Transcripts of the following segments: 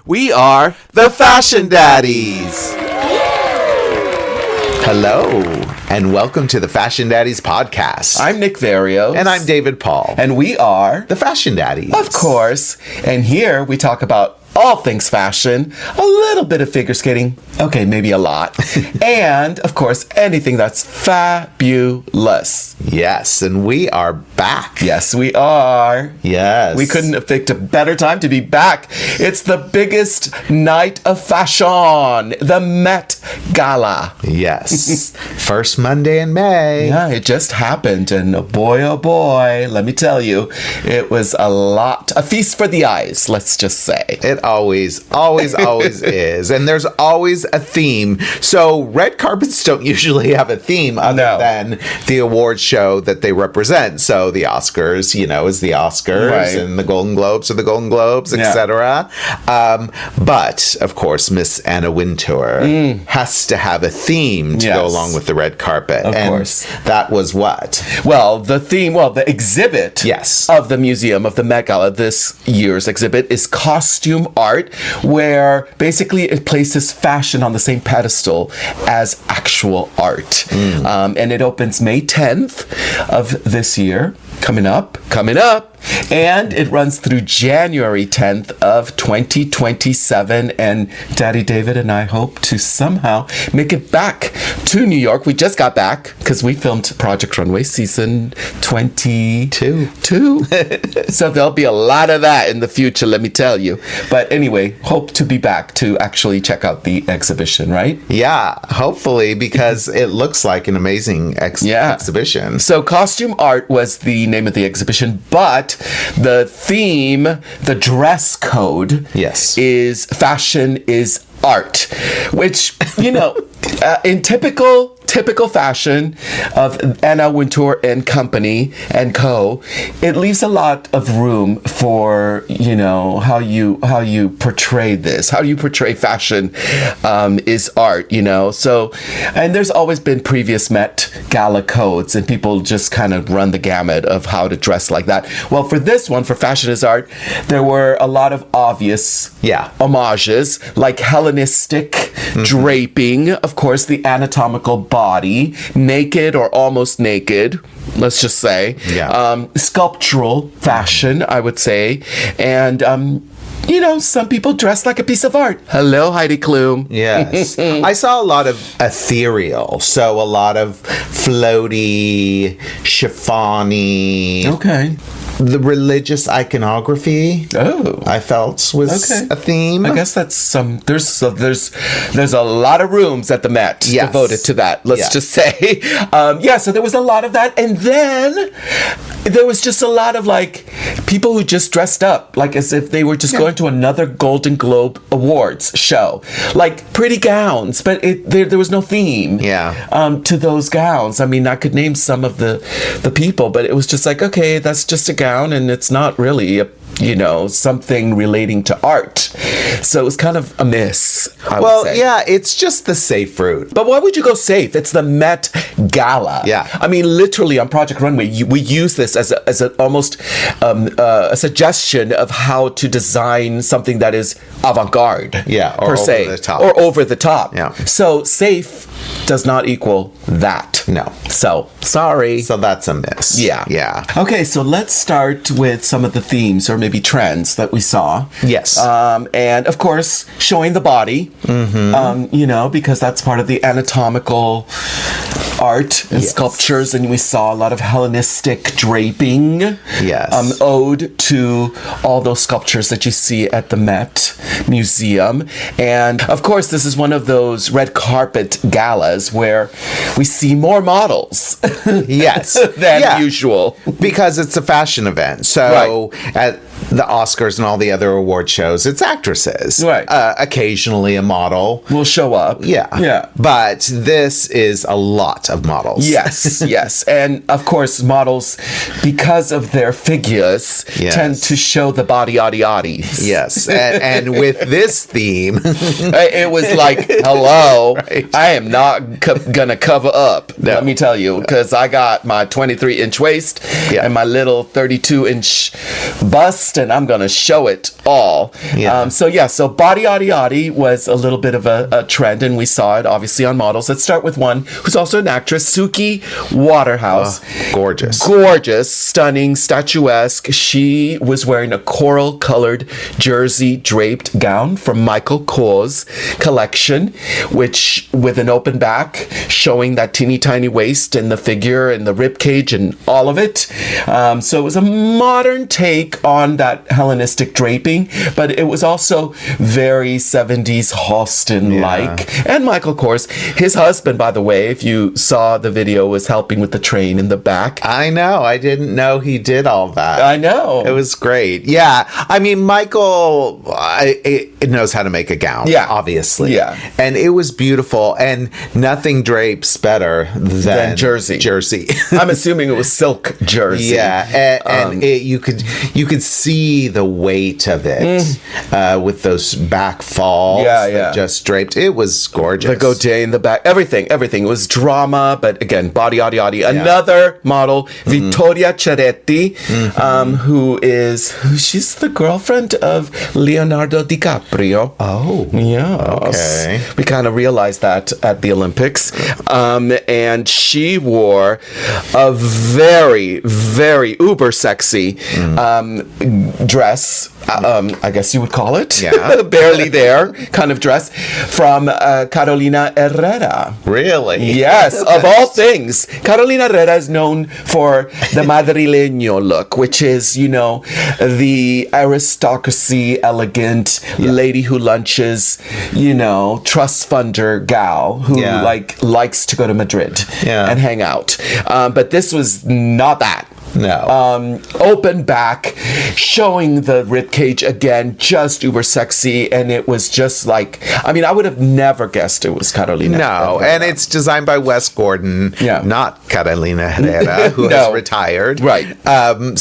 We are the Fashion Daddies. Hello, and welcome to the Fashion Daddies podcast. I'm Nick Varios. And I'm David Paul. And we are the Fashion Daddies. Of course. And here we talk about all things fashion, a little bit of figure skating, okay, maybe a lot, and, of course, anything that's fabulous. Yes, and we are back. Yes, we are. Yes. We couldn't have picked a better time to be back. It's the biggest night of fashion, the Met Gala. Yes. First Monday in May. Yeah, it just happened, and oh boy, let me tell you, it was a feast for the eyes, let's just say. It always is. And there's always a theme. So red carpets don't usually have a theme other than the award show that they represent. So the Oscars, is the Oscars, right, and the Golden Globes are the Golden Globes, etc. But, of course, Miss Anna Wintour has to have a theme to go along with the red carpet. Of course. That was what? Well, the exhibit of the museum of the Met Gala, this year's exhibit, is costume art, where basically it places fashion on the same pedestal as actual art. And it opens May 10th of this year, coming up, and it runs through January 10th of 2027, and Daddy David and I hope to somehow make it back to New York. We just got back because we filmed Project Runway season 22. So there'll be a lot of that in the future, let me tell you. But anyway, hope to be back to actually check out the exhibition, right? Yeah, hopefully, because it looks like an amazing exhibition. So costume art was the name of the exhibition, but the theme, the dress code, is fashion is art, which, in typical fashion of Anna Wintour and Company and Co., it leaves a lot of room for, how you portray this, how you portray fashion is art, So, and there's always been previous Met Gala codes, and people just kind of run the gamut of how to dress like that. Well, for this one, for fashion is art, there were a lot of obvious homages, like Hellenistic draping, of course, the anatomical body, naked or almost naked, let's just say, sculptural fashion, I would say, and some people dress like a piece of art. Hello, Heidi Klum. Yes. I saw a lot of ethereal, so a lot of floaty, chiffony. Okay. The religious iconography, I felt was a theme. I guess that's there's a lot of rooms at the Met devoted to that. Let's just say, so there was a lot of that, and then there was just a lot of people who just dressed up like as if they were just going to another Golden Globe Awards show, like pretty gowns, but there was no theme to those gowns. I mean, I could name some of the people, but it was just like, okay, that's just a gown, and it's not really something relating to art. So it was kind of a miss, I would say. It's just the safe route. But why would you go safe? It's the Met Gala. Yeah. I mean, literally on Project Runway, we use this as almost a suggestion of how to design something that is avant-garde. Or per se. Over the top. Or over the top. Yeah. So safe does not equal that. No. So, sorry. So that's a miss. Yeah. Okay, so let's start with some of the themes or maybe trends that we saw. Yes. And of course, showing the body, because that's part of the anatomical art and sculptures, and we saw a lot of Hellenistic draping. Yes. Ode to all those sculptures that you see at the Met Museum. And of course, this is one of those red carpet galas where we see more models than usual. Because it's a fashion event. So at the Oscars and all the other award shows, it's actresses. Right. Occasionally a model will show up. Yeah. But this is a lot of models. Yes. And of course, models, because of their figures, tend to show the body Oddy Oddies. Yes. And with this theme, it was like, hello, I am not gonna cover up. Let me tell you, because I got my 23-inch waist and my little 32-inch bust. best, and I'm gonna show it all. Yeah. So Body Oddy Oddy was a little bit of a trend, and we saw it obviously on models. Let's start with one who's also an actress, Suki Waterhouse. Gorgeous, stunning, statuesque. She was wearing a coral-colored jersey draped gown from Michael Kors collection, which with an open back, showing that teeny tiny waist and the figure and the rib cage and all of it. So it was a modern take on that Hellenistic draping, but it was also very 70s Halston-like. And Michael Kors, his husband, by the way, if you saw the video, was helping with the train in the back. I know. I didn't know he did all that. I know. It was great. Yeah. I mean, Michael knows how to make a gown. Yeah. Obviously. Yeah. And it was beautiful. And nothing drapes better than jersey. I'm assuming it was silk jersey. Yeah. And you could see the weight of it with those back falls that just draped. It was gorgeous. The goatee in the back. Everything. It was drama, but again, Body Oddy Oddy. Another model, Vittoria Ceretti, she's the girlfriend of Leonardo DiCaprio. Oh. Yeah. Okay. We kind of realized that at the Olympics. And she wore a very, very uber sexy dress. I guess you would call it. Yeah. Barely there kind of dress from Carolina Herrera. Really? Yes, of all things. Carolina Herrera is known for the madrileño look, which is, the aristocracy, elegant lady who lunches, trust funder gal who likes to go to Madrid and hang out. But this was not that. No. Open back, showing the rib cage again, just uber sexy, and it was just like, I would have never guessed it was Carolina. No, and it's designed by Wes Gordon, not Carolina Herrera, who has retired. Right. An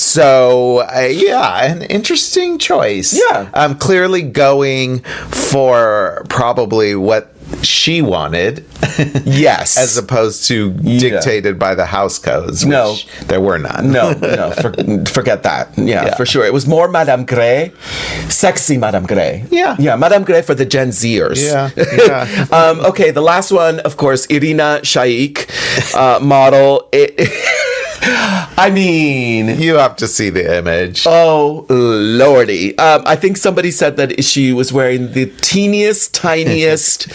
interesting choice. Yeah. Clearly going for probably what she wanted. Yes. As opposed to dictated by the house codes, which there were none. No, forget that. Yeah, for sure. It was more Madame Grey, sexy Madame Grey. Yeah, Madame Grey for the Gen Zers. Yeah. Okay, the last one, of course, Irina Shayk, model. You have to see the image. Oh, lordy. I think somebody said that she was wearing the teeniest, tiniest,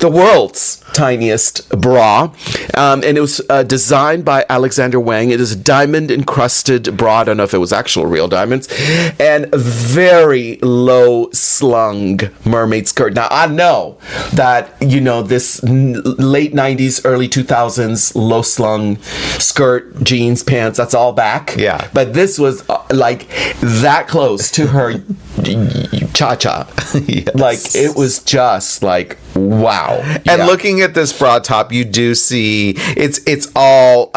the world's tiniest bra. And it was designed by Alexander Wang. It is a diamond encrusted bra. I don't know if it was actual real diamonds. And very low slung mermaid skirt. Now, I know that, this late 90s, early 2000s low slung skirt, jeans, pants, that's all back. Yeah. But this was like that close to her cha-cha. Yes. Like, it was just like, wow. And looking at this bra top, you do see it's all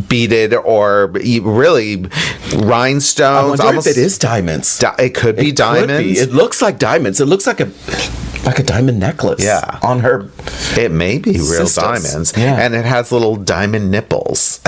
beaded or really rhinestones. I wonder if it is diamonds. It could be diamonds. It looks like diamonds. It looks like a diamond necklace on her. It may be real diamonds. Yeah. And it has little diamond nipples.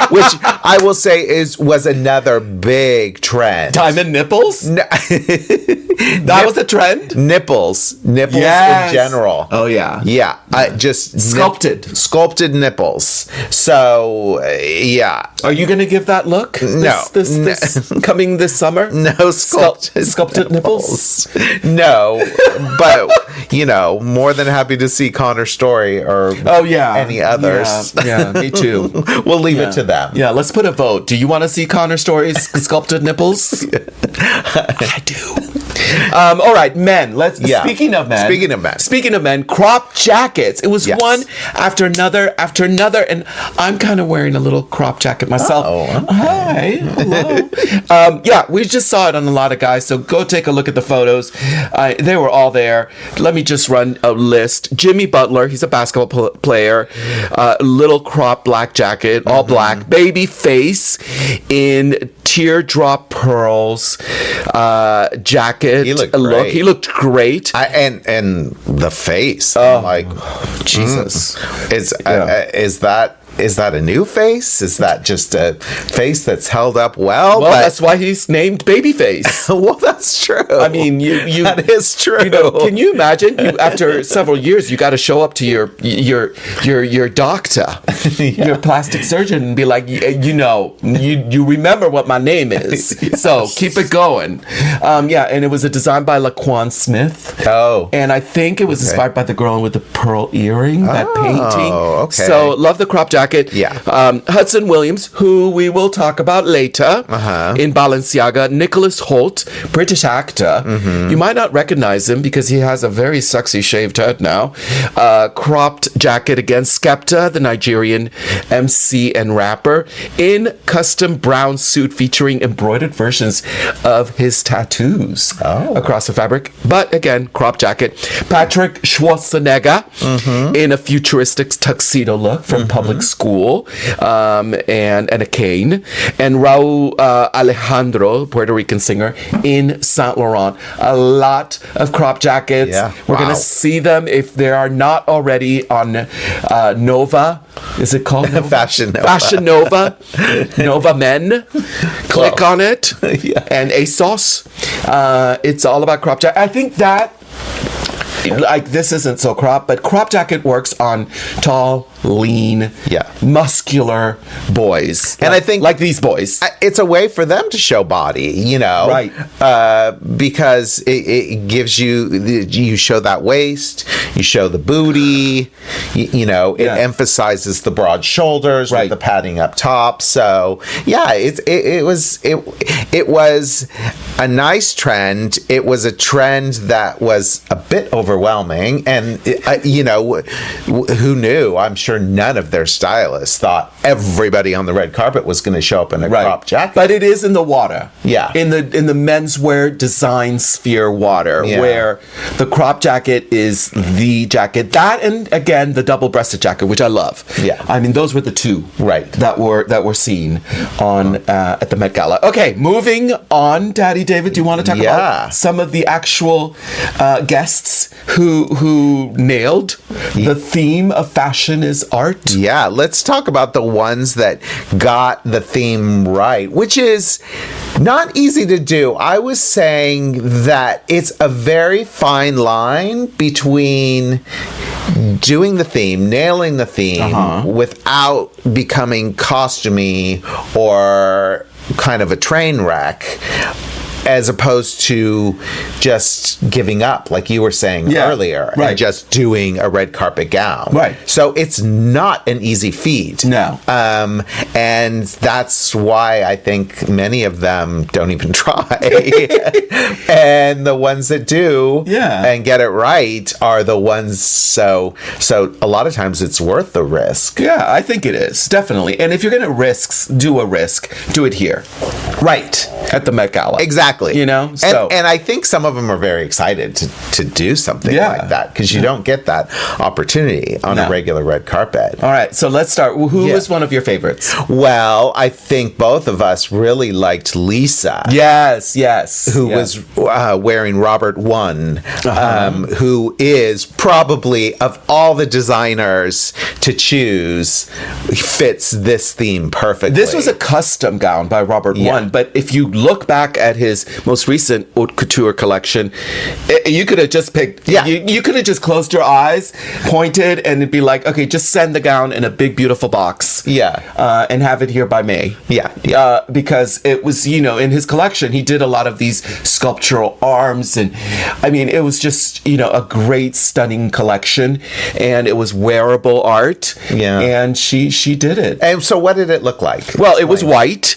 Which I will say was another big trend. Diamond nipples? That was a trend? Nipples in general. Oh, yeah. Yeah. Just sculpted nipples. So, yeah. Are you going to give that look? No. This coming this summer? No sculpted nipples? No. But, more than happy to see Connor's story or any others. Yeah, me too. We'll leave it to them. Yeah, let's put a vote. Do you want to see Connor's story's sculpted nipples? I do. All right, men. Speaking of men, crop jackets. It was one after another, and I'm kind of wearing a little crop jacket myself. Hi, hello. We just saw it on a lot of guys, so go take a look at the photos. They were all there. Let me just run a list. Jimmy Butler, he's a basketball player. Little crop black jacket, all black. Baby face in teardrop pearls jacket. He looked great. He looked great. And the face. Jesus. Is that is that a new face? Is that just a face that's held up well? Well, that's why he's named Babyface. Well, that's true. I mean, you that is true. You know, can you imagine? After several years, you got to show up to your doctor, your plastic surgeon, and be like, you remember what my name is, yes. So keep it going. And it was a design by Laquan Smith. Oh, and I think it was inspired by the girl with the pearl earring, that painting. Okay. So love the crop jacket. Yeah. Hudson Williams, who we will talk about later, in Balenciaga. Nicholas Hoult, British actor. Mm-hmm. You might not recognize him because he has a very sexy shaved head now. Cropped jacket against Skepta, the Nigerian MC and rapper, in custom brown suit featuring embroidered versions of his tattoos across the fabric. But again, crop jacket. Patrick Schwarzenegger in a futuristic tuxedo look from public school, and a cane. And Raul Alejandro, Puerto Rican singer, in Saint Laurent. A lot of crop jackets. Yeah. We're going to see them if they are not already on Nova. Is it called Nova? Fashion Nova. Fashion Nova. Nova Men. Click on it. Yeah. And ASOS. It's all about crop jacket. I think that, like, this isn't so crop, but crop jacket works on tall, lean, muscular boys. And I think, like these boys, it's a way for them to show body, right? Because it gives you show that waist, you show the booty, it emphasizes the broad shoulders with the padding up top. So it was a nice trend. It was a trend that was a bit overwhelming, and who knew? I'm sure none of their stylists thought everybody on the red carpet was going to show up in a crop jacket. But it is in the water. Yeah. In the menswear design sphere water, where the crop jacket is the jacket. That, and again, the double-breasted jacket, which I love. Yeah. I mean, those were the two that were seen on at the Met Gala. Okay, moving on, Daddy David, do you want to talk about some of the actual guests who nailed the theme of fashion is art? Yeah, let's talk about the ones that got the theme right, which is not easy to do. I was saying that it's a very fine line between doing the theme, nailing the theme, without becoming costumey or kind of a train wreck, as opposed to just giving up, like you were saying earlier, and just doing a red carpet gown. Right. So it's not an easy feat. No. And that's why I think many of them don't even try. And the ones that do and get it right are the ones, so a lot of times it's worth the risk. Yeah, I think it is, definitely. And if you're going to do a risk, do it here. Right. At the Met Gala. Exactly. So. And I think some of them are very excited to do something like that, because you don't get that opportunity on a regular red carpet. All right, so let's start. Who was one of your favorites? Well, I think both of us really liked Lisa. Yes. Who was wearing Robert One, who is probably, of all the designers to choose, fits this theme perfectly. This was a custom gown by Robert One, but if you look back at his most recent haute couture collection, you could have just picked, you could have just closed your eyes, pointed, and it'd be like, okay, just send the gown in a big, beautiful box. And have it here by May. Because it was, in his collection, he did a lot of these sculptural arms, and I mean, it was just, a great, stunning collection, and it was wearable art. And she did it. And so what did it look like? Well, it was white,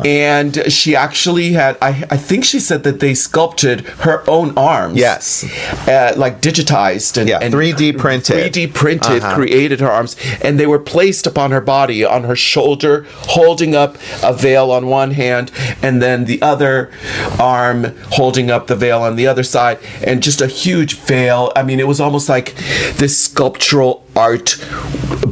and she actually had, I think she said that they sculpted her own arms. Like digitized and 3D printed. 3D printed, created her arms, and they were placed upon her body, on her shoulder, holding up a veil on one hand, and then the other arm holding up the veil on the other side, and just a huge veil. I mean, it was almost like this sculptural art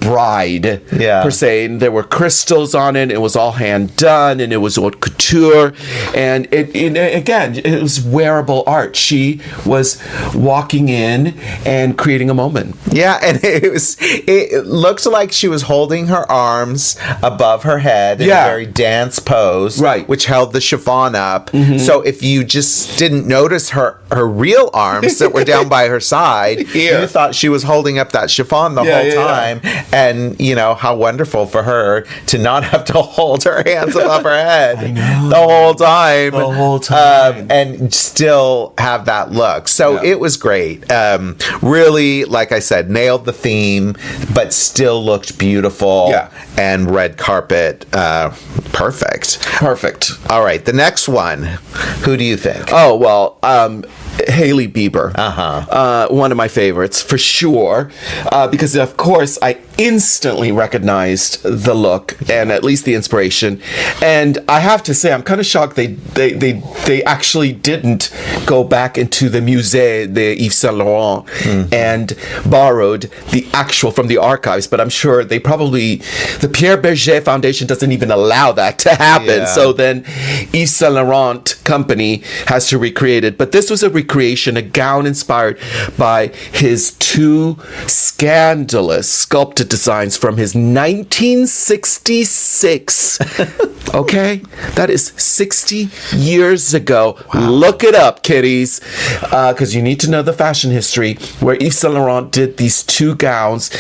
bride, per se. And there were crystals on it. It was all hand done, and it was haute couture. And it was wearable art. She was walking in and creating a moment. Yeah, and it looked like she was holding her arms above her head in a very dance pose, right, which held the chiffon up. Mm-hmm. So if you just didn't notice her real arms that were down by her side, you thought she was holding up that chiffon the whole time. And, you know, how wonderful for her to not have to hold her hands above her head the whole time. The whole time. And still have that look. So it was great. Really, like I said, nailed the theme, but still looked beautiful. Yeah. And red carpet, perfect. All right, the next one. Who do you think? Oh, well, Hailey Bieber. One of my favorites, for sure. Because, of course, I instantly recognized the look and at least the inspiration. And I have to say, I'm kind of shocked they actually didn't go back into the Musée de Yves Saint Laurent and borrowed the actual from the archives. But I'm sure they probably, the Pierre Berger Foundation doesn't even allow that to happen. Yeah. So then Yves Saint Laurent company has to recreate it. But this was a recreation, a gown inspired by his two scandalous sculpted designs from his 1966. Okay? That is 60 years ago. Wow. Look it up, kiddies. Because you need to know the fashion history, where Yves Saint Laurent did these two gowns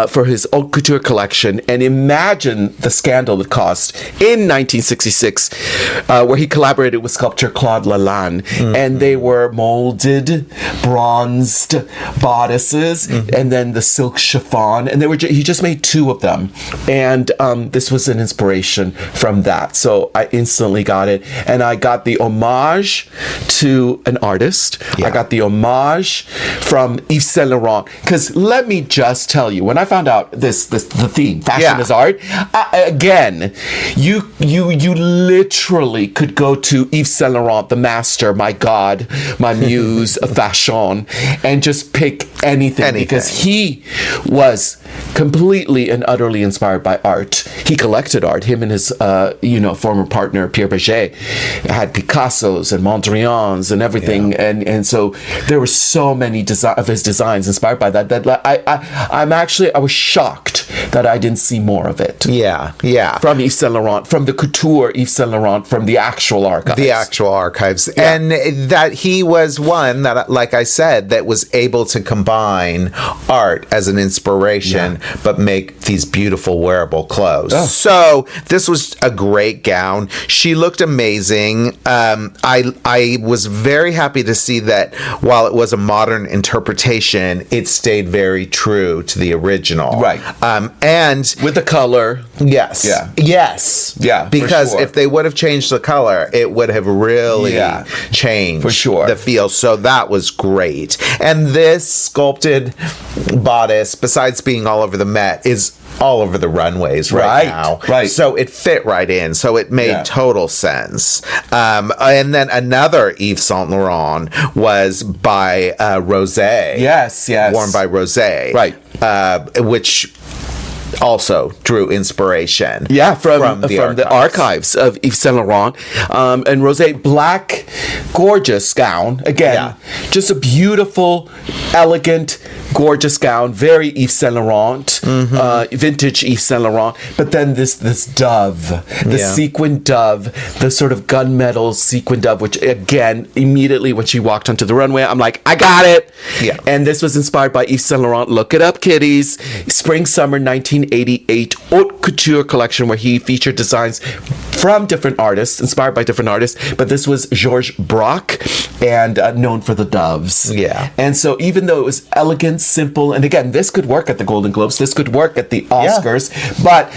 for his haute couture collection. And imagine the scandal it caused in 1966, where he collaborated with sculptor Claude Lalande. Mm-hmm. And they were molded, bronzed bodices, and then the silk chiffon. And he just made two of them. And this was an inspiration from that. So I instantly got it. And I got the homage to an artist. Yeah. I got the homage from Yves Saint Laurent. Because let me just tell you, when I found out the theme, fashion is art, again, you literally could go to Yves Saint Laurent, the master, my God, my muse of fashion, and just pick anything. Because he was completely and utterly inspired by art. He collected art. Him and his former partner Pierre Berger had Picassos and Mondrians and everything. Yeah. And so there were so many of his designs inspired by that I was shocked that I didn't see more of it. Yeah. From Yves Saint Laurent, from the couture Yves Saint Laurent, from the actual archives. Yeah. And that he was one that, like I said, that was able to combine art as an inspiration, but make these beautiful wearable clothes. Oh. So this was a great gown. She looked amazing. I was very happy to see that while it was a modern interpretation, it stayed very true to the original. Right. And with the color. Yes. Yeah. Yes. Yeah. Because if they would have changed the color, it would have really changed the feel. So that was great. And this sculpted bodice, besides being all over the Met, is all over the runways right now. Right. So it fit right in. So it made total sense. And then another Yves Saint Laurent was by Rosé. Yes. Worn by Rosé. Right. Which also drew inspiration. Yeah, from the archives of Yves Saint Laurent. And Rosé, black, gorgeous gown. Again, just a beautiful, elegant, gorgeous gown. Very Yves Saint Laurent. Vintage Yves Saint Laurent. But then this dove, the sequin dove, the sort of gunmetal sequin dove, which again, immediately when she walked onto the runway, I'm like, I got it. Yeah. And this was inspired by Yves Saint Laurent. Look it up, kiddies. Spring, summer 1988 haute couture collection, where he featured designs from different artists, inspired by different artists. But this was Georges Braque, and known for the doves. Yeah. And so even though it was elegant, simple, and again, this could work at the Golden Globes, this could work at the Oscars, but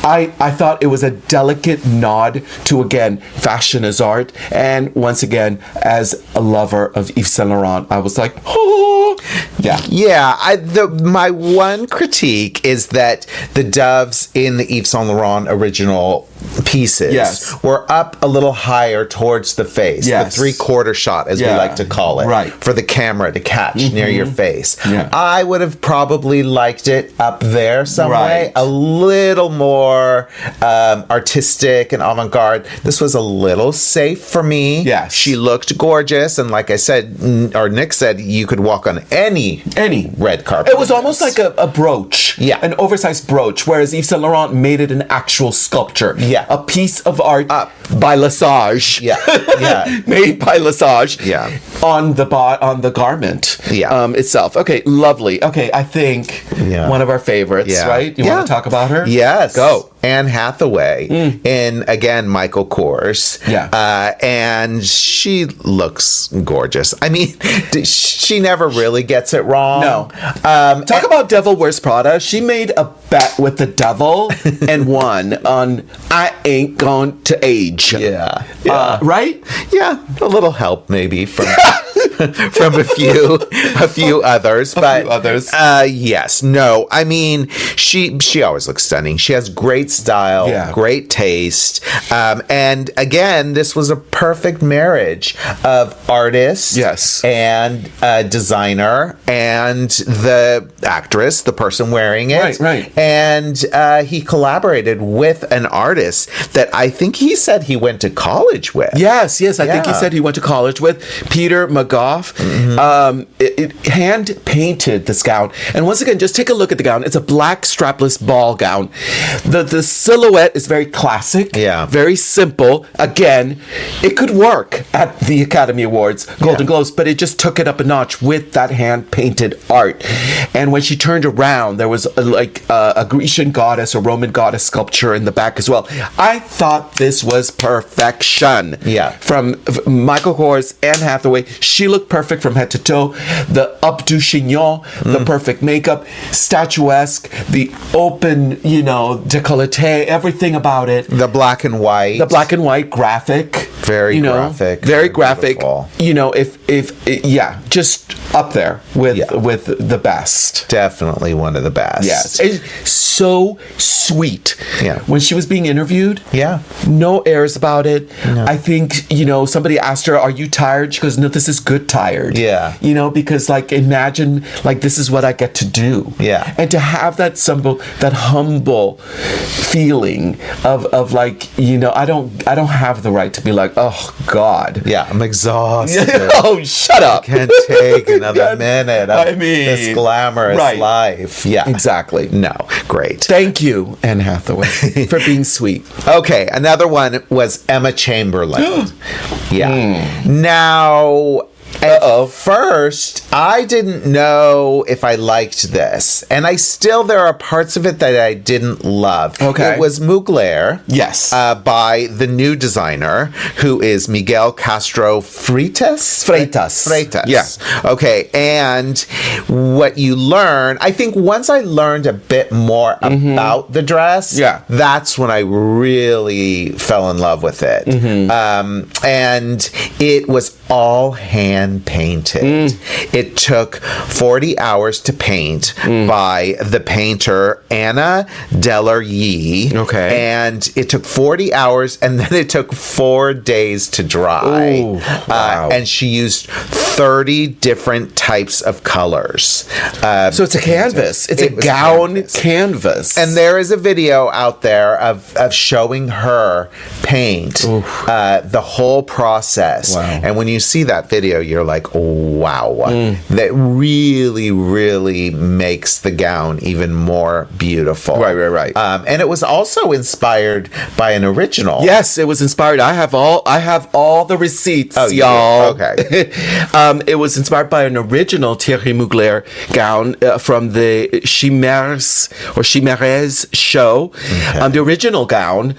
I thought it was a delicate nod to, again, fashion as art. And once again, as a lover of Yves Saint Laurent, I was like, oh, yeah. Yeah, my one critique is that the doves in in the Yves Saint Laurent original pieces were up a little higher towards the face. Yes. The 3/4 shot, as we like to call it. Right. For the camera to catch near your face. Yeah. I would have probably liked it up there some way. Right. A little more artistic and avant-garde. This was a little safe for me. Yes. She looked gorgeous. And like I said, or Nick said, you could walk on any red carpet. It was almost like a brooch. Yeah. An oversized brooch, whereas Yves Saint Laurent made it an actual sculpture. Yeah. A piece of art by Lesage. Yeah. Yeah. Made by Lesage. Yeah. On the garment. Yeah. Itself. Okay, lovely. Okay, I think one of our favorites, right? You want to talk about her? Yes. Go. Anne Hathaway in, again, Michael Kors. Yeah. And she looks gorgeous. I mean, she never really gets it wrong. No. Talk about Devil Wears Prada. She made a bet with the devil and won on I Ain't Going to Age. Yeah. Right? Yeah. A little help maybe from from a few others. Yes. No. I mean, she always looks stunning. She has great style, great taste. And again, this was a perfect marriage of artist and designer and the actress, the person wearing it. Right. And he collaborated with an artist that I think he said he went to college with. Yes. I think he said he went to college with Peter McGough. Hand painted this gown. And once again, just take a look at the gown. It's a black strapless ball gown. The silhouette is very classic. Yeah. Very simple. Again, it could work at the Academy Awards, Golden Globes, but it just took it up a notch with that hand painted art. And when she turned around, there was a Grecian goddess or Roman goddess sculpture in the back as well. I thought this was perfection. Yeah. From Michael Kors, Anne Hathaway, she looked perfect from head to toe. The updo chignon, the perfect makeup, statuesque, the open, décolleté, everything about it. The black and white. The black and white graphic. Very graphic. Very graphic. Beautiful. Just up there with the best. Definitely one of the best. Yes. It's so sweet. Yeah. When she was being interviewed. Yeah. No airs about it. No. I think, somebody asked her, "Are you tired?" She goes, "No, this is good tired." Yeah. Because imagine this is what I get to do. Yeah. And to have that humble feeling of I don't have the right to be like, "Oh God." Yeah, I'm exhausted. Oh, shut up. I can't take another minute of this glamorous life. Yeah. Exactly. No. Great. Thank you, Anne Hathaway, for being sweet. Okay, another one was Emma Chamberlain. Now, at first, I didn't know if I liked this. And there are parts of it that I didn't love. Okay. It was Mugler. Yes. By the new designer, who is Miguel Castro Freitas. Yeah. Okay. And what you learn, I think once I learned a bit more about the dress, that's when I really fell in love with it. And it was all hand painted. It took 40 hours to paint by the painter Anna Delarue. Okay. And it took 40 hours and then it took 4 days to dry. Ooh, wow. And she used 30 different types of colors. So it's a canvas. It's a gown canvas. And there is a video out there of showing her paint the whole process. Wow. And when you see that video, you're like, wow. That really, really makes the gown even more beautiful. Right. And it was also inspired by an original. Yes, it was inspired. I have all the receipts, y'all. Okay. It was inspired by an original Thierry Mugler gown from the Chimères show. Okay. The original gown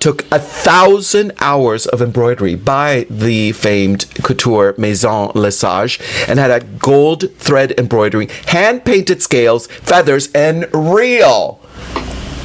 took 1,000 hours of embroidery by the famed couture Maison Lesage and had a gold thread embroidery, hand-painted scales, feathers, and real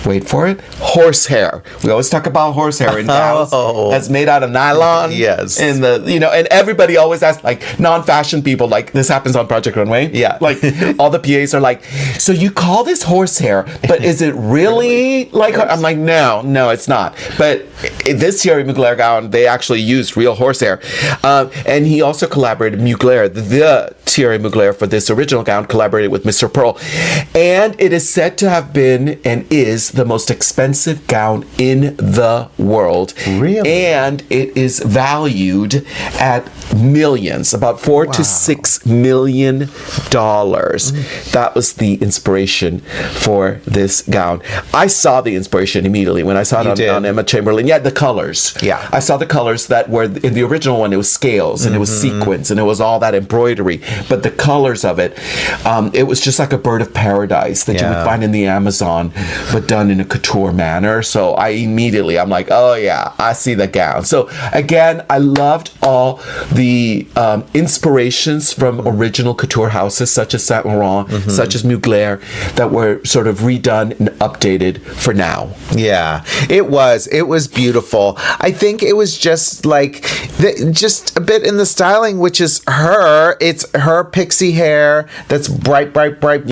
wait for it, horsehair. We always talk about horsehair in gowns. That's made out of nylon. Yes. And and everybody always asks, like, non-fashion people, like, this happens on Project Runway. Yeah. Like, all the PAs are like, so you call this horsehair, but is it really like, I'm like, no, it's not. But this Thierry Mugler gown, they actually used real horsehair. And he also collaborated, Mugler, the Thierry Mugler for this original gown, collaborated with Mr. Pearl. And it is said to have been and is the most expensive gown in the world. Really? And it is valued at millions, about $4 to $6 million. That was the inspiration for this gown. I saw the inspiration immediately when I saw it on Emma Chamberlain. Yeah, the colors. Yeah. I saw the colors that were in the original one. It was scales and it was sequins and it was all that embroidery. But the colors of it, it was just like a bird of paradise that you would find in the Amazon, but done in a couture manner. So I'm like, oh yeah, I see the gown. So again, I loved all the inspirations from original couture houses such as Saint Laurent, such as Mugler, that were sort of redone and updated for now. Yeah, it was beautiful. I think it was just like just a bit in the styling, which is it's her pixie hair that's bright blonde.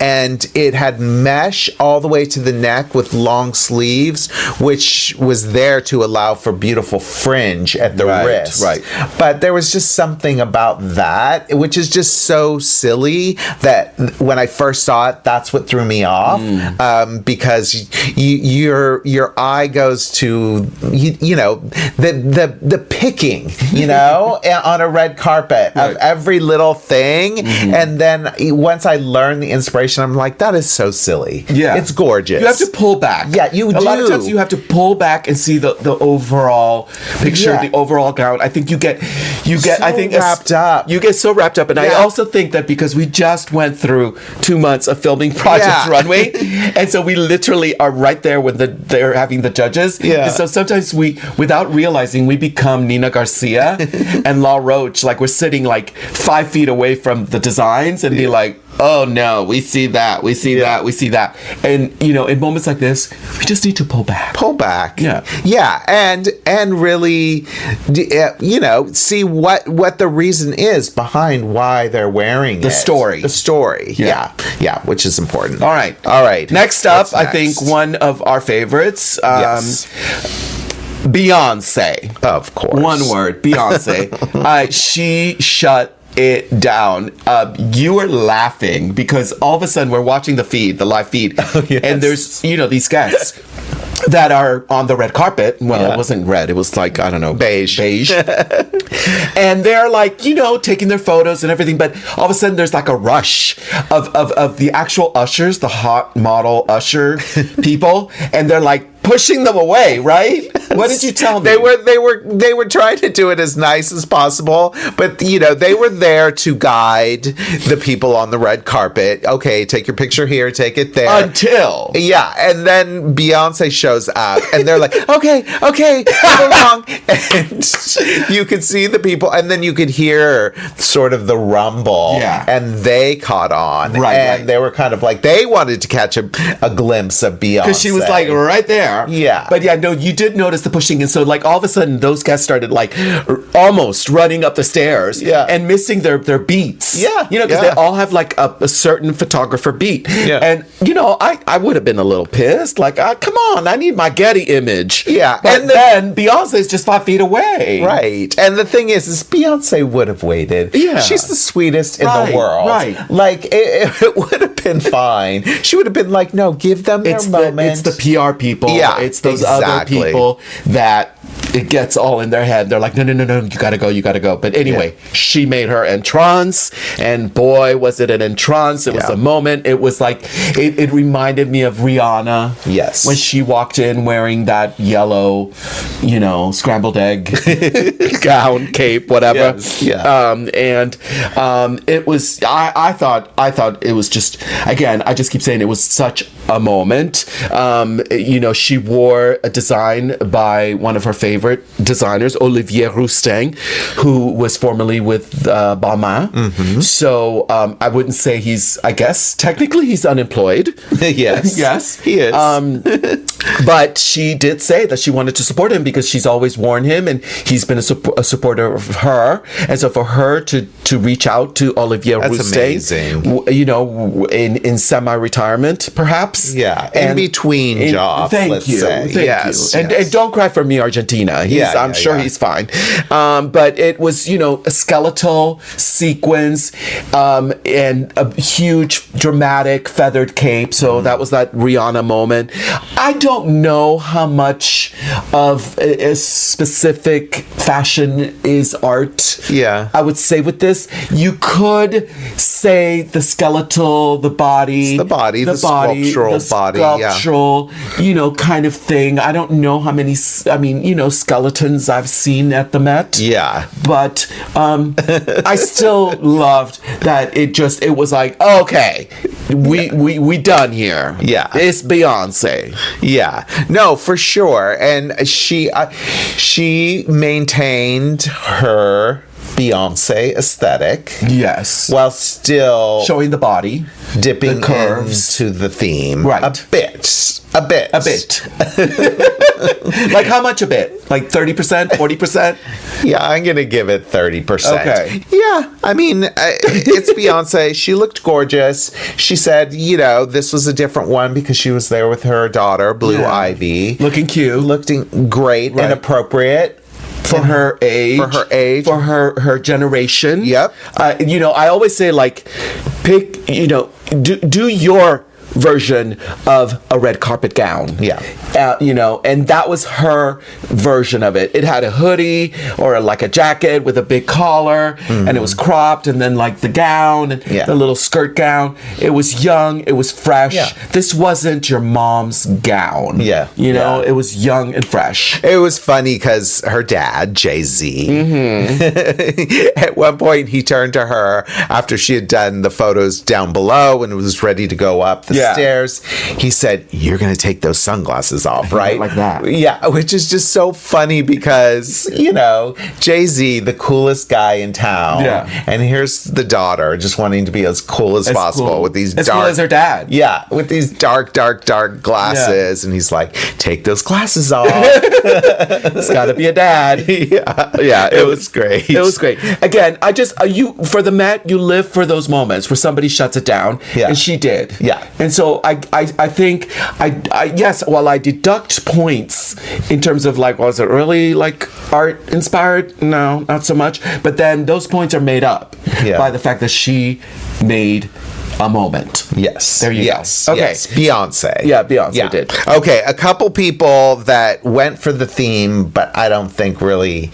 And it had mesh all the way to the neck with long sleeves, which was there to allow for beautiful fringe at the wrist. Right. But there was just something about that, which is just so silly, that when I first saw it, that's what threw me off. Because your eye goes to the picking, on a red carpet of every little thing. And then once I learned the inspiration, I'm like, that is so silly. Yeah, it's gorgeous. You have to pull back. Yeah, you do. A lot of times you have to pull back and see the overall picture, the overall gown. I think you get wrapped up. You get so wrapped up, and I also think that because we just went through 2 months of filming Project Runway, and so we literally are right there when they're having the judges. Yeah. And so sometimes we, without realizing, we become Nina Garcia and La Roche, like we're sitting like 5 feet away from the designs and be like, oh no, we see that. And in moments like this, we just need to pull back. And really see what the reason is behind why they're wearing the story, which is important. All right, next up, I think one of our favorites, Beyonce, of course, one word, Beyonce. She shut it down. You were laughing because all of a sudden we're watching the live feed, and there's these guests that are on the red carpet. Well, it wasn't red, it was like, I don't know, beige. And they're like, taking their photos and everything, but all of a sudden there's like a rush of the actual ushers, the hot model usher people, and they're like pushing them away, right? What did you tell me? They were trying to do it as nice as possible, but they were there to guide the people on the red carpet. Okay, take your picture here, take it there. Until. And then Beyonce shows up and they're like, okay, come along. And you could see the people, and then you could hear sort of the rumble. Yeah. And they caught on. Right. They were kind of like, they wanted to catch a glimpse of Beyonce. Because she was like right there. Yeah. But you did notice the pushing. And so like all of a sudden those guys started like almost running up the stairs and missing their beats. Yeah. Because they all have like a certain photographer beat. Yeah. And, I would have been a little pissed. Like, come on, I need my Getty image. Yeah. But and then Beyonce's just 5 feet away. Right. And the thing is Beyonce would have waited. Yeah. She's the sweetest in the world. Right. Like, it would have been fine. She would have been like, no, give them their moment. It's the PR people. Yeah. It's those other people that it gets all in their head. They're like, no, you gotta go. But anyway, she made her entrance, and boy, was it an entrance. It was a moment. It was like, it reminded me of Rihanna. Yes. When she walked in wearing that yellow, scrambled egg gown, cape, whatever. Yes. Yeah. It was, I thought it was just, again, I just keep saying it was such a moment. She wore a design by one of her favorite designers, Olivier Rousteing, who was formerly with Balmain. Mm-hmm. So I wouldn't say I guess technically he's unemployed. Yes. Yes, he is. But she did say that she wanted to support him because she's always worn him and he's been a supporter of her. And so for her to reach out to Olivier Rousteing, in semi-retirement, perhaps. Yeah, in between jobs, let's say. Thank you. And don't cry for me, Argentina. I'm sure he's fine. But it was, a skeletal sequence and a huge dramatic feathered cape. So that was that Rihanna moment. I don't know how much of a specific fashion is art. Yeah. I would say with this, you could say the skeletal, the body. It's the sculptural body. Sculptural, kind of thing. I don't know how many, skeletons I've seen at the Met. Yeah. But I still loved that it was like, okay, we done here. Yeah. It's Beyonce. Yeah. No, for sure. And she maintained her Beyonce aesthetic. Yes. While still showing the body, dipping the curves into the theme. Right. A bit. Like how much a bit? Like 30%, 40%? Yeah, I'm going to give it 30%. Okay. Yeah, I mean, it's Beyonce. She looked gorgeous. She said, this was a different one because she was there with her daughter, Blue Ivy. Looking cute. Looking great and appropriate. For her age. For her generation. Yep. I always say, like, pick, do your version of a red carpet gown. Yeah. And that was her version of it. It had a hoodie or like a jacket with a big collar, and it was cropped, and then like the gown and the little skirt gown. It was young, it was fresh. Yeah. This wasn't your mom's gown. Yeah. It was young and fresh. It was funny because her dad, Jay-Z, at one point he turned to her after she had done the photos down below and was ready to go up the stairs. He said, "You're going to take those sunglasses off, right?" Like that. Yeah, which is just so funny because, Jay-Z, the coolest guy in town. Yeah. And here's the daughter just wanting to be as cool as possible with these as cool as her dad. Yeah, with these dark glasses. Yeah. And he's like, "Take those glasses off." It's got to be a dad. Yeah, it was great. It was great. Again, for the Met, you live for those moments where somebody shuts it down. Yeah. And she did. Yeah. And so I think while I deduct points in terms of like, was it really like art inspired? No, not so much. But then those points are made up by the fact that she made a moment. Yes. There you go. Okay. Yes. Beyonce. Yeah, Beyonce did. Okay, a couple people that went for the theme, but I don't think really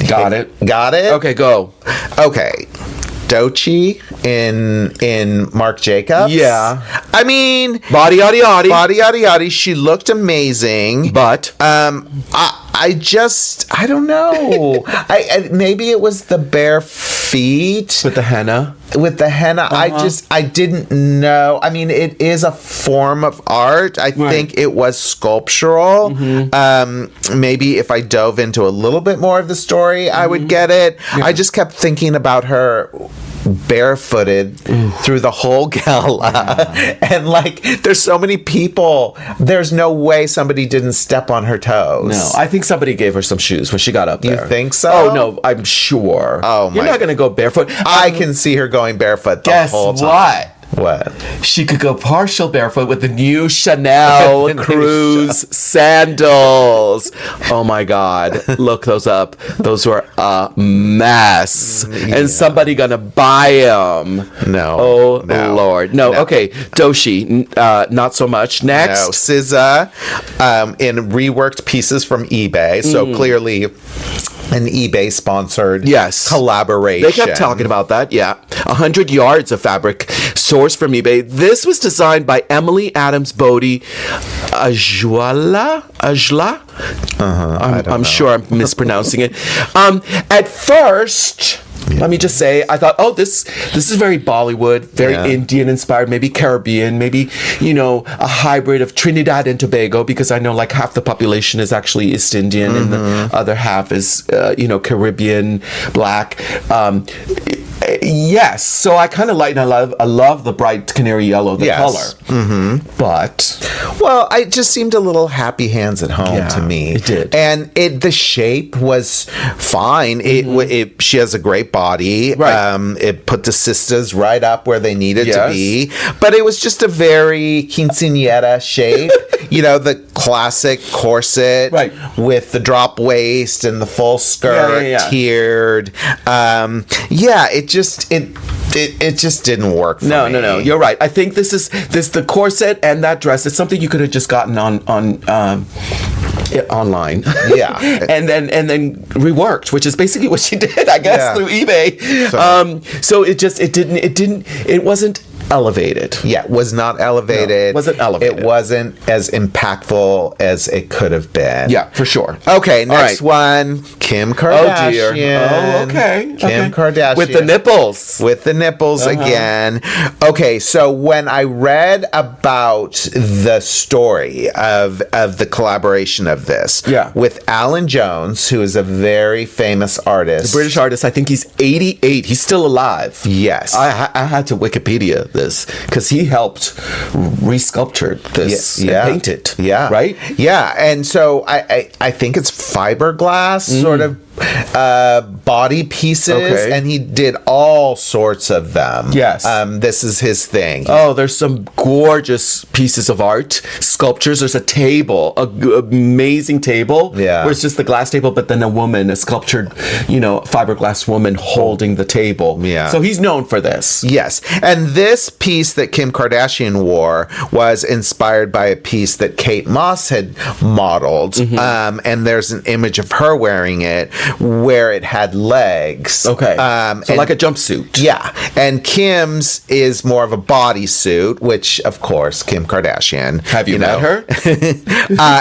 got it. Got it? Okay, go. Okay. Doechii in Marc Jacobs. Yeah. I mean, Oddy Oddy. She looked amazing. But I don't know. Maybe it was the bare feet with the henna. I didn't know. I mean, it is a form of art. I think it was sculptural. Maybe if I dove into a little bit more of the story, I would get it. Yeah. I just kept thinking about her barefooted through the whole gala. And like, there's so many people. There's no way somebody didn't step on her toes. No, I think somebody gave her some shoes when she got up there. You think so? Oh, no, I'm sure. Oh, my. You're not going to go barefoot. I can see her going barefoot the whole time. Guess what? What? She could go partial barefoot with the new Chanel Cruise sandals. Oh my God. Look those up. Those were a mess. And somebody gonna buy them. No. Oh, Lord. No. Okay. Doechii, not so much. Next. No. SZA, in reworked pieces from eBay. So clearly an eBay sponsored collaboration. They kept talking about that. 100 yards of fabric sourced from eBay. This was designed by Emily Adams Bodie Ajla. I'm sure I'm mispronouncing it. At first, Let me just say, I thought, this is very Bollywood, very Indian inspired, maybe Caribbean, maybe, a hybrid of Trinidad and Tobago, because I know like half the population is actually East Indian and the other half is, Caribbean, Black. Yes, so I kind of like, and I love the bright canary yellow, the color. But it just seemed a little happy hands at home to me. It did, and the shape was fine. She has a great body. Right. It put the sisters right up where they needed to be, but it was just a very quinceañera shape. The classic corset, right, with the drop waist and the full skirt, tiered. It just didn't work for me. No. You're right. I think this the corset and that dress. It's something you could have just gotten on online. Yeah. and then reworked, which is basically what she did, I guess, through eBay. So it wasn't elevated. Yeah, it was not elevated. No, wasn't elevated. It wasn't as impactful as it could have been. Yeah, for sure. Okay, next one, Kim Kardashian. Oh, dear. Oh, okay. Kim Kardashian. With the nipples. With the nipples again. Okay, so when I read about the story of the collaboration of this with Alan Jones, who is a very famous artist. The British artist, I think he's 88. He's still alive. Yes. I had to Wikipedia this because he helped resculpture this and paint it. Yeah. Right? Yeah. And so I think it's fiberglass sort of body pieces, and he did all sorts of them. Yes. This is his thing. Oh, there's some gorgeous pieces of art, sculptures. There's a table, amazing table. Yeah. Where it's just the glass table, but then a sculptured, fiberglass woman holding the table. Yeah. So he's known for this. Yes. And this piece that Kim Kardashian wore was inspired by a piece that Kate Moss had modeled. And there's an image of her wearing it where it had legs. Okay. So like a jumpsuit. Yeah. And Kim's is more of a bodysuit, which, of course, Kim Kardashian. Have you met her?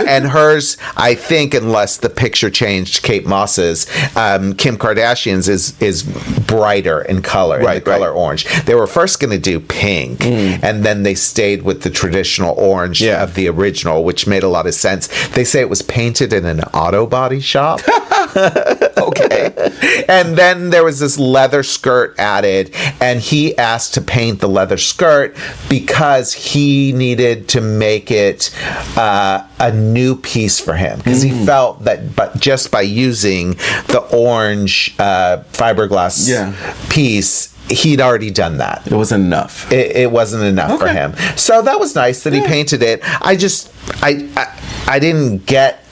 And hers, I think, unless the picture changed Kate Moss's, Kim Kardashian's is brighter in color, the color orange. They were first going to do pink, and then they stayed with the traditional orange of the original, which made a lot of sense. They say it was painted in an auto body shop. Okay. And then there was this leather skirt added, and he asked to paint the leather skirt because he needed to make it a new piece for him, because he felt that just by using the orange fiberglass piece, he'd already done that. It wasn't enough. It wasn't enough for him. So that was nice that he painted it. I didn't get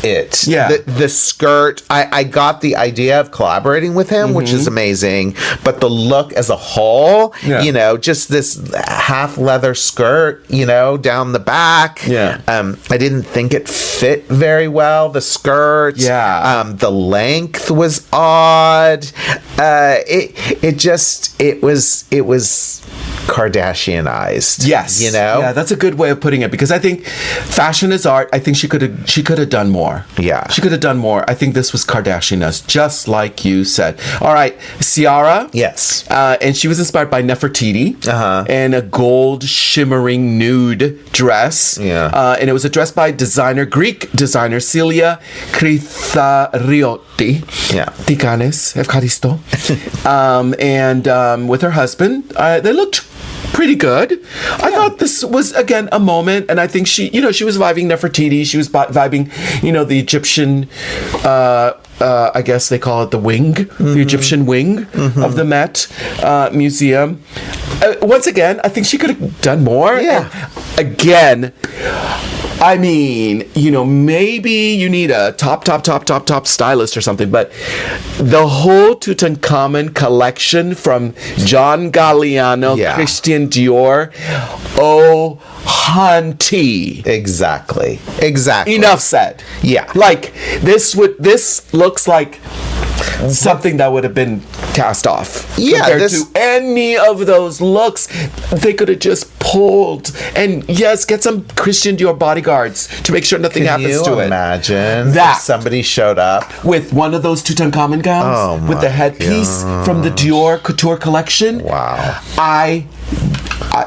it. Yeah. The skirt, I got the idea of collaborating with him, which is amazing, but the look as a whole, just this half leather skirt, down the back. Yeah. I didn't think it fit very well, the skirt. Yeah. The length was odd. It was Kardashianized. Yes. Yeah, that's a good way of putting it, because I think fashion is art. I think she could have done more. Yeah. She could have done more. I think this was Kardashianized, just like you said. All right, Ciara. Yes. And she was inspired by Nefertiti. And a gold shimmering nude dress. Yeah. And it was a dress by Greek designer Celia Kritharioti. Yeah. Tikanes, Evkaristo. And with her husband, they looked pretty good. I thought this was, again, a moment, and I think she was vibing Nefertiti. She was vibing, the Egyptian, I guess they call it the wing, the Egyptian wing of the Met Museum. Once again, I think she could have done more. Yeah. And again, I mean, maybe you need a top stylist or something, but the whole Tutankhamun collection from John Galliano, Christian Dior, oh, hunty. Exactly. Enough said. Yeah. Like, this looks like something that would have been cast off. Yeah. Compared to any of those looks, they could have just pulled. And yes, get some Christian Dior bodyguards to make sure nothing happens to it. Can you imagine that somebody showed up with one of those Tutankhamun gowns with the headpiece from the Dior couture collection? Wow.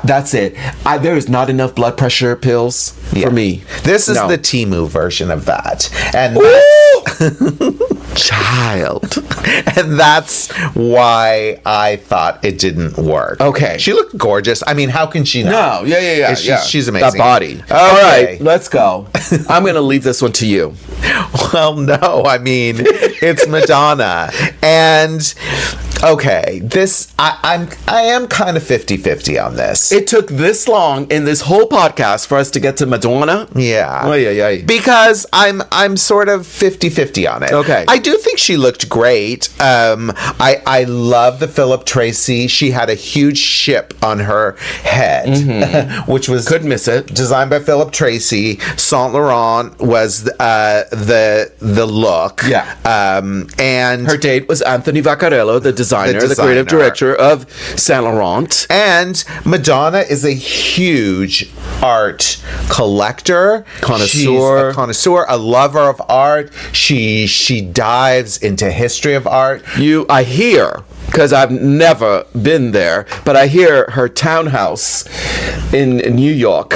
That's it. There is not enough blood pressure pills for me. This is the Temu version of that. And child. And that's why I thought it didn't work. Okay. She looked gorgeous. I mean, how can she not? No, yeah. She's amazing. That body. Okay. All right, let's go. I'm going to leave this one to you. Well, no, I mean, it's Madonna. And okay, I am kind of 50-50 on this. It took this long in this whole podcast for us to get to Madonna? Yeah. Oh, yeah. Because I'm sort of 50-50 on it. Okay. I do think she looked great. I love the Philip Tracy. She had a huge ship on her head, which was... Couldn't miss it. Designed by Philip Tracy. Saint Laurent was the look. Yeah. And her date was Anthony Vaccarello, the designer, the creative director of Saint Laurent. And Madonna is a huge art collector, connoisseur, a lover of art. She dives into history of art. I hear, because I've never been there, but I hear her townhouse in New York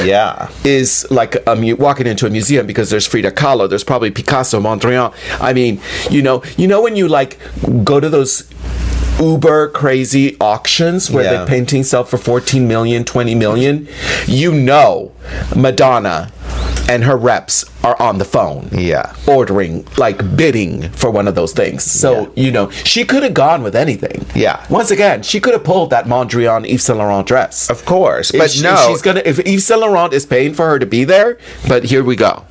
is like walking into a museum, because there's Frida Kahlo, there's probably Picasso, Mondrian. I mean, you know when you like go to those uber crazy auctions where the paintings sell for 14 million, 20 million, Madonna and her reps are on the phone ordering, like bidding for one of those things. So she could have gone with anything. Once again, she could have pulled that Mondrian Yves Saint Laurent dress, of course, but if Yves Saint Laurent is paying for her to be there. But here we go.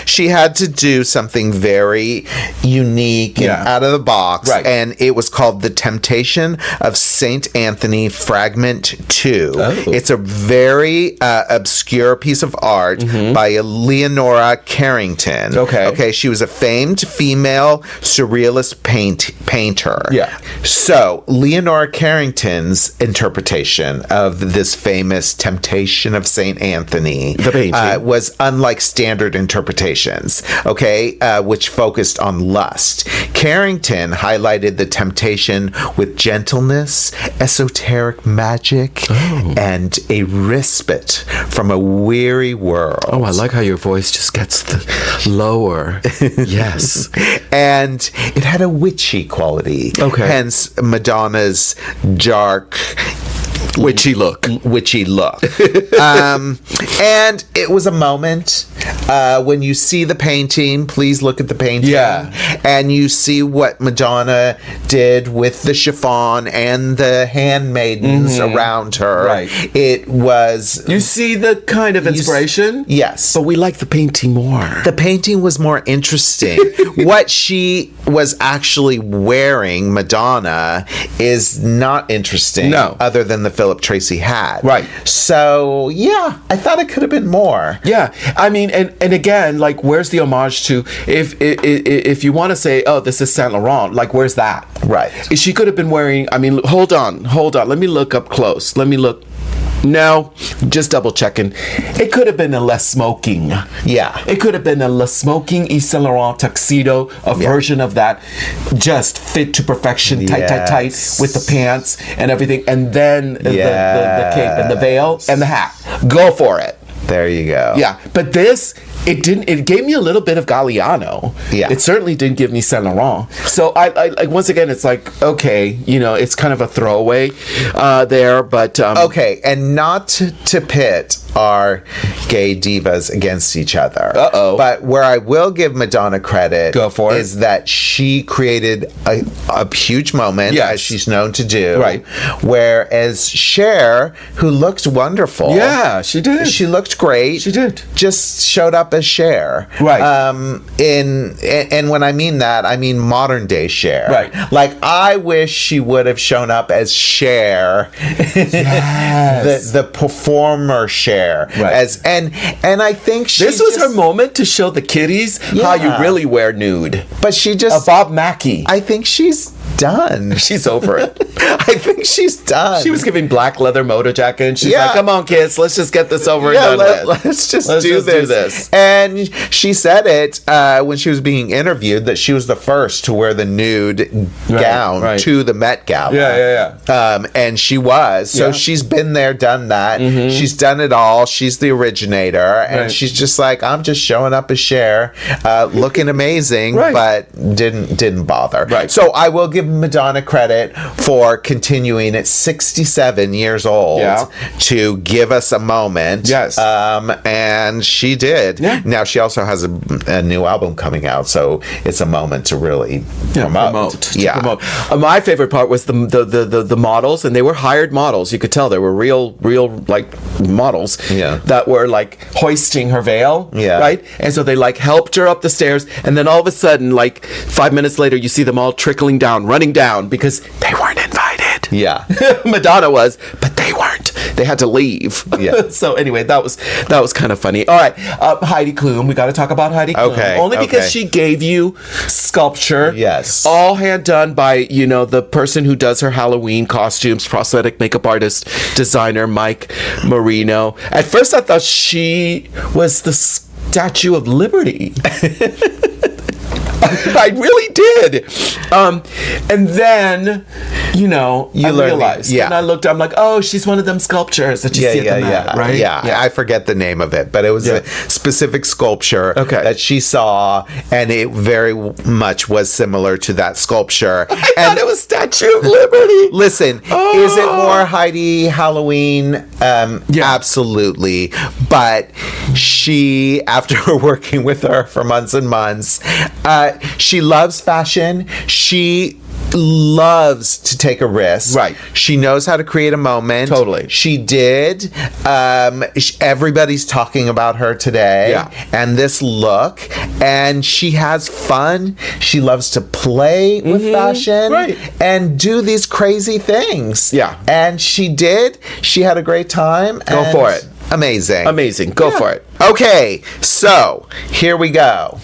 She had to do something very unique and out of the box, and it was called The Temptation of Saint Anthony Fragment 2. It's a very obscure piece of art by Leonora Carrington. Okay, she was a famed female surrealist painter. So Leonora Carrington's interpretation of this famous Temptation of Saint Anthony, the painting, was unlike standard interpretations. Which focused on lust. Carrington highlighted the temptation with gentleness, esoteric magic, and a respite from a weary world. Oh, I like how your voice just gets lower. Yes. And it had a witchy quality. Hence Madonna's dark, witchy look. And it was a moment when you see the painting. Please look at the painting. And you see what Madonna did with the chiffon and the handmaidens around her. It was... You see the kind of inspiration? Yes. But we like the painting more. The painting was more interesting. What she was actually wearing, Madonna, is not interesting. No. Other than the Philip Tracy hat. So, I thought it could have been more. I mean, and again, like, where's the homage to, if you want to say, oh, this is Saint Laurent, like, where's that? She could have been wearing, I mean, hold on. Let me look up close. No, just double checking. It could have been a less smoking. It could have been a less smoking Yves Saint Laurent tuxedo, a version of that, just fit to perfection, tight, with the pants and everything, and then the cape and the veil and the hat. Go for it. There you go. But this, it gave me a little bit of Galliano. It certainly didn't give me Saint Laurent. So I like, once again, it's like, okay, it's kind of a throwaway there, but and not to pit our gay divas against each other. But where I will give Madonna credit, go for it, is that she created a huge moment, as she's known to do. Whereas Cher, who looked wonderful, she did. She looked great. She did. Just showed up as Cher. And when I mean that, I mean modern day Cher. Like, I wish she would have shown up as Cher, the performer Cher. And I think this was her moment to show the kiddies how you really wear nude. But she just Bob Mackie. I think she's done. She's over it. I think she's done. She was giving black leather motor jacket, and she's like, "Come on, kids, let's just get this over and done with. Let's just do this." And she said it when she was being interviewed that she was the first to wear the nude gown to the Met Gala. And she was. So she's been there, done that. She's done it all. She's the originator, and she's just like, I'm just showing up as Cher, looking amazing, but didn't bother. So I will give Madonna credit for continuing at 67 years old to give us a moment. And she did. Now she also has a new album coming out, so it's a moment to really promote. My favorite part was the models, and they were hired models. You could tell they were real like models that were like hoisting her veil, right? And so they like helped her up the stairs, and then all of a sudden, like 5 minutes later, you see them all trickling down, running down because they weren't invited. Madonna was, but they weren't. They had to leave. So anyway, that was kind of funny. All right, Heidi Klum. We got to talk about Heidi Klum. Only because she gave you sculpture. All hand done by, the person who does her Halloween costumes, prosthetic makeup artist, designer Mike Marino. At first, I thought she was the Statue of Liberty. I really did. And then, I realized. And I looked, I'm like, oh, she's one of them sculptures that you see at the Met, right? I forget the name of it, but it was a specific sculpture that she saw, and it very much was similar to that sculpture. I thought it was Statue of Liberty. Listen, is it more Heidi Halloween? Absolutely. But she, after working with her for months and months, she loves fashion. She loves to take a risk. She knows how to create a moment. Totally. She did. Everybody's talking about her today. And this look. And she has fun. She loves to play with fashion. And do these crazy things. And she did. She had a great time. Go for it. Amazing. Go for it. Okay. So, here we go.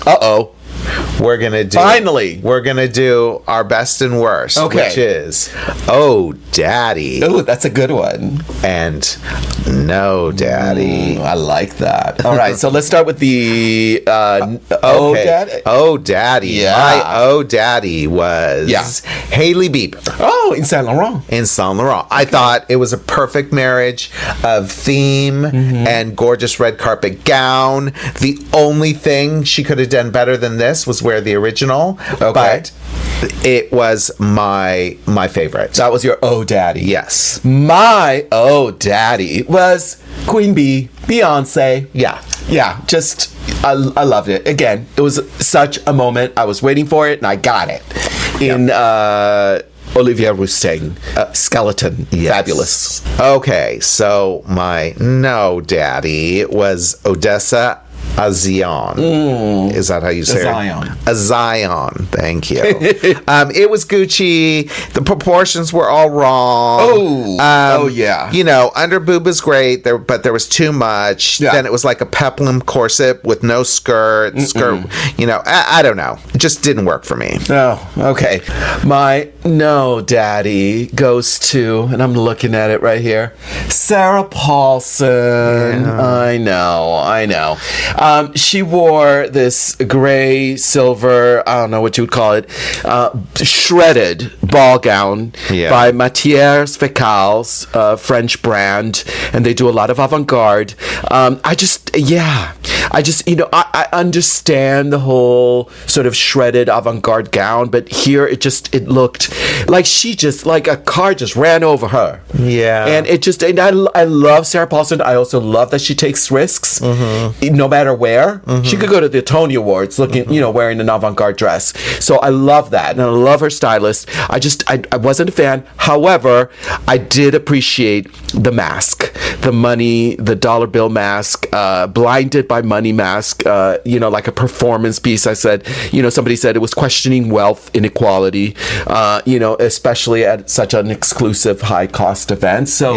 We're gonna do our best and worst, which is Oh Daddy. Oh, that's a good one. And No Daddy. I like that. All right, so let's start with the Oh Daddy. Oh Daddy. My Oh Daddy was Hailey Bieber. Oh, in Saint Laurent. I thought it was a perfect marriage of theme and gorgeous red carpet gown. The only thing she could have done better than this was wear the original, but it was my favorite. That was your Oh Daddy. Yes. My Oh Daddy was Queen Bee, Beyonce. Just I loved it. Again, it was such a moment. I was waiting for it, and I got it in Olivia Rousteing, Skeleton. Fabulous. Okay, so my No Daddy was Odessa Azion. Is that how you say it? Azion. Thank you. It was Gucci. The proportions were all wrong. Under boob was great, but there was too much. Then it was like a peplum corset with no skirt. I don't know. It just didn't work for me. Oh, okay. My No Daddy goes to, and I'm looking at it right here, Sarah Paulson. I know. She wore this gray, silver, I don't know what you would call it, shredded ball gown by Matières Fecals, French brand, and they do a lot of avant-garde. I understand the whole sort of shredded avant-garde gown, but here it looked like like a car just ran over her. And I love Sarah Paulson. I also love that she takes risks, no matter where. She could go to the Tony Awards looking, wearing an avant-garde dress. So I love that, and I love her stylist. I wasn't a fan. However, I did appreciate the mask, the dollar bill mask, blinded by money mask, like a performance piece. I said, somebody said it was questioning wealth inequality, especially at such an exclusive high cost event. So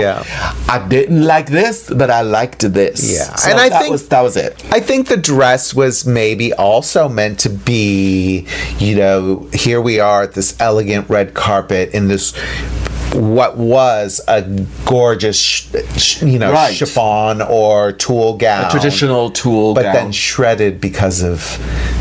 I didn't like this, but I liked this. So and I think that was it. I think the dress was maybe also meant to be, here we are at this elegant red carpet in this what was a gorgeous, chiffon or tulle gown. A traditional tulle but gown. But then shredded because of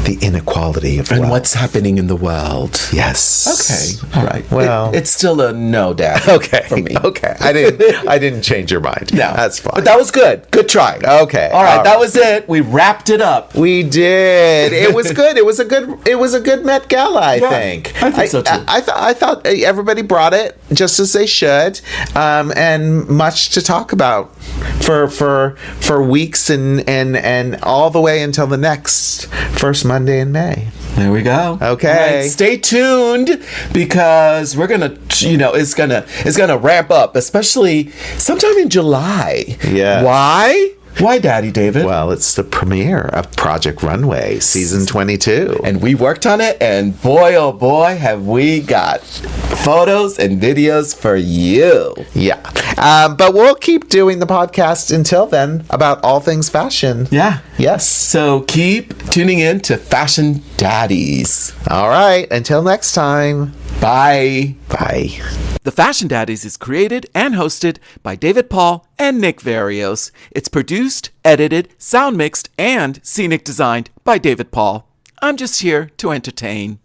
the inequality of and wealth. what's happening in the world. Yes. Okay. All right. Well, it's still a no, Dad. Okay. For me. Okay. I didn't change your mind. No. That's fine. But that was good. Good try. Okay. All right. That was it. We wrapped it up. We did. It was good. It was a good Met Gala, I think. I think so too. I thought everybody brought it just as they should, and much to talk about for weeks and all the way until the next first Monday in May. There we go. Okay. All right, stay tuned because we're gonna, it's gonna ramp up, especially sometime in July. Yeah. Why? Why, Daddy David? Well, it's the premiere of Project Runway, season 22. And we worked on it, and boy, oh boy, have we got photos and videos for you. Yeah. But we'll keep doing the podcast until then about all things fashion. Yeah. Yes. So keep tuning in to Fashion Daddies. All right. Until next time. Bye. Bye. The Fashion Daddies is created and hosted by David Paul and Nick Varios. It's produced, edited, sound mixed, and scenic designed by David Paul. I'm just here to entertain.